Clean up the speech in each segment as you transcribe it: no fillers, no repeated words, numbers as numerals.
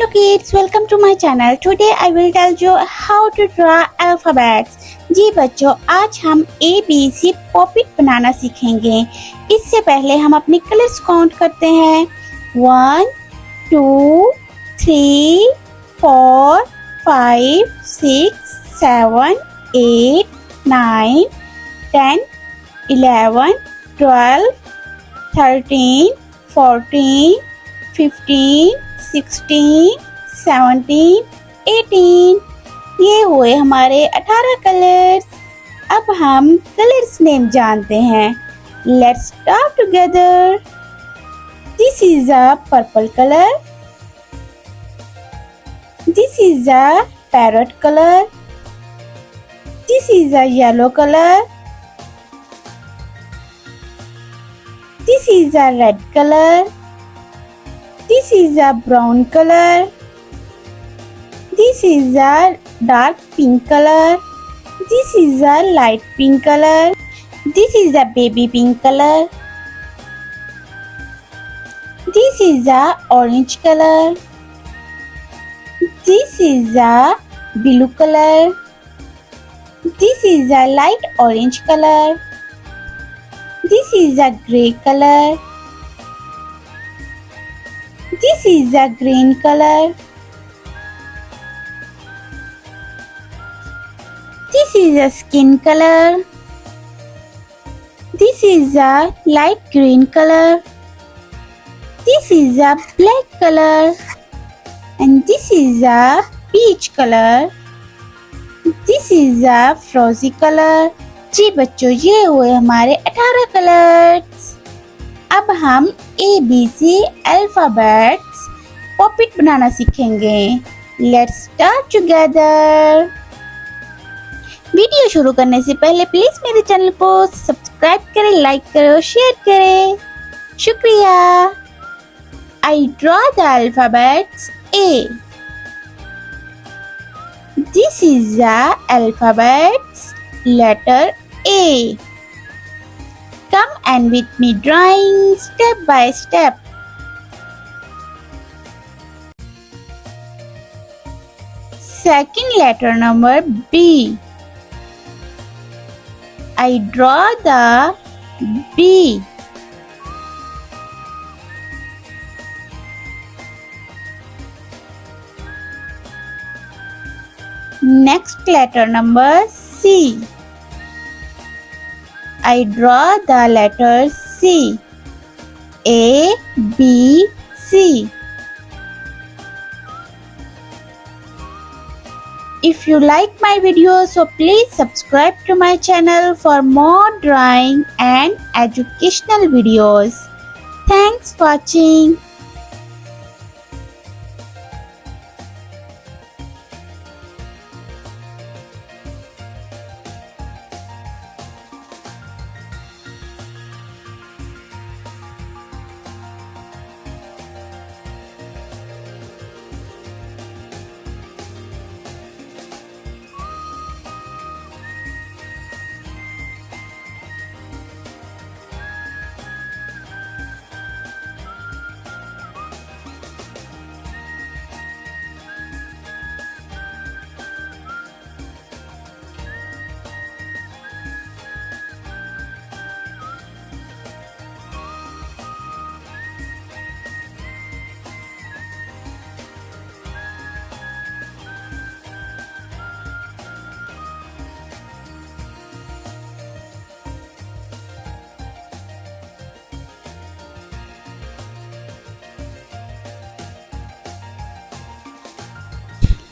Hello kids, welcome to my channel. Today I will tell you how to draw alphabets. जी बच्चों, आज हम ABC Popit बनाना सीखेंगे। इससे पहले हम अपने कलर्स काउंट करते हैं। 1, 2, 3, 4, 5, 6, 7, 8, 9, 10, 11, 12, 13, 14, 15, 16, 17, 18। ये हुए हमारे 18 कलर्स। अब हम कलर्स नेम जानते हैं। Let's start together. This is a purple colour. This is a parrot colour. This is a yellow colour. This is a red color. This is a brown color. This is a dark pink color. This is a light pink color. This is a baby pink color. This is a orange color. This is a blue color. This is a light orange color. This is a grey color. This is a green color. This is a skin color. This is a light green color. This is a black color. And this is a peach color. This is a frosty color. जी बच्चों, ये हुए हमारे 18 colours. अब हम ABC alphabets pop it बनाना सीखेंगे। Let's start together. Video शुरू करने से पहले प्लीज मेरे चैनल को सब्सक्राइब करें, लाइक करें और शेयर करें। शुक्रिया। I draw the alphabets A. This is the alphabets letter A. Come and with me drawing step by step. Second letter number B. I draw the B. Next letter number C. I draw the letter C. A, B, C. If you like my video, so please subscribe to my channel for more drawing and educational videos. Thanks for watching.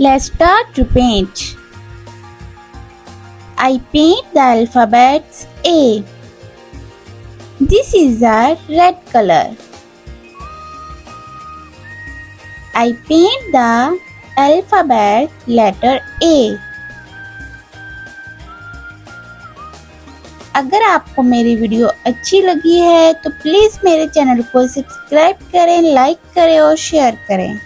Let's start to paint. I paint the alphabets A. This is a red color. I paint the alphabet letter A. अगर आपको मेरी video अच्छी लगी है तो please मेरे channel को subscribe करें, लाइक करें और शेयर करें।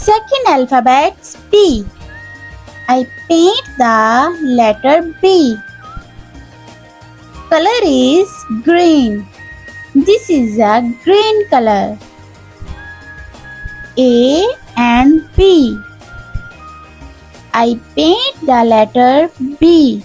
Second alphabet B. I paint the letter B. Color is green. This is a green color. A and B. I paint the letter B.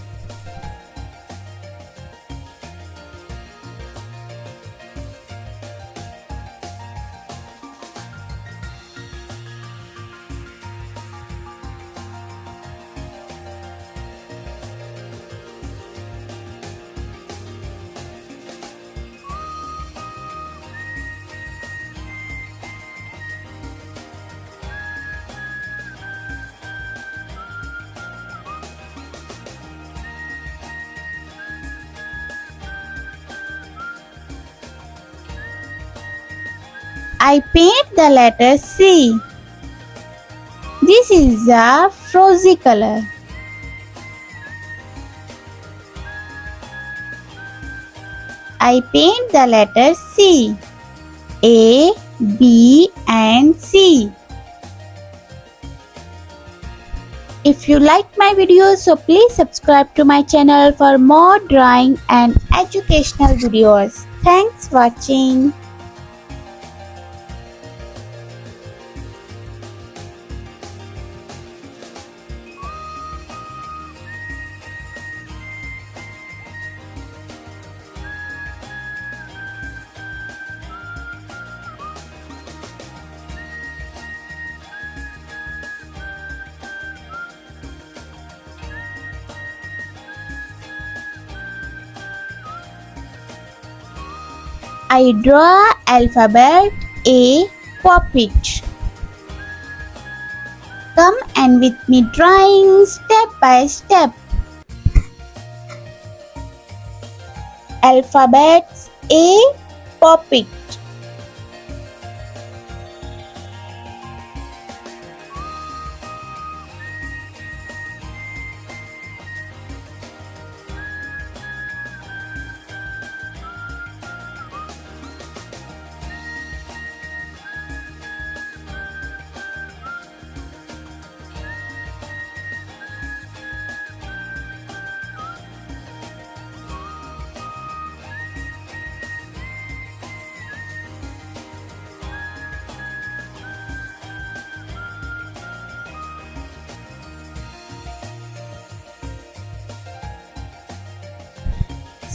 I paint the letter C. This is a frozy color. I paint the letter C. A, B and C. If you like my videos, so please subscribe to my channel for more drawing and educational videos. Thanks for watching. I draw alphabet A Popit. Come and with me drawing step by step. Alphabets A Popit.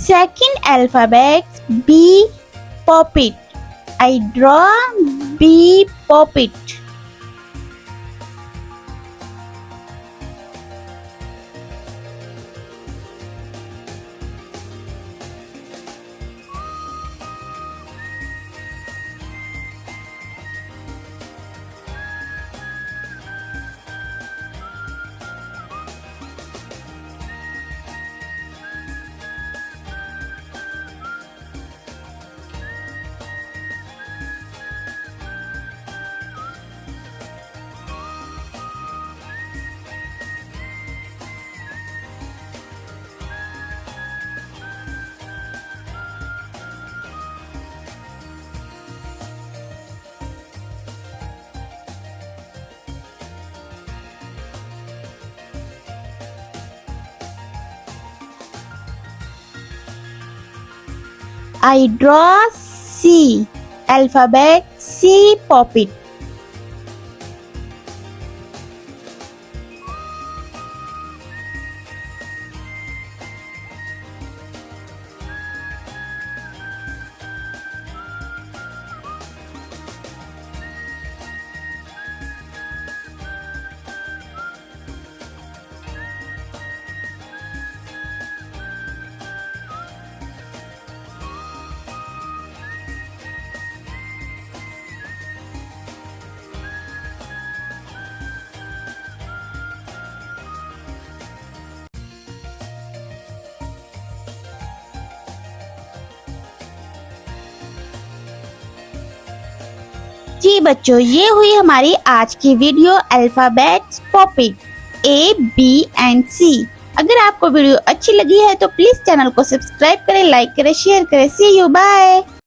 Second alphabet B Popit. I draw B Popit. I draw C. Alphabet C Popit. जी बच्चों, ये हुई हमारी आज की video alphabets pop it A, B and C। अगर आपको video अच्छी लगी है तो प्लीज चैनल को सब्सक्राइब करें, लाइक करें, शेयर करें। सी यू, बाय।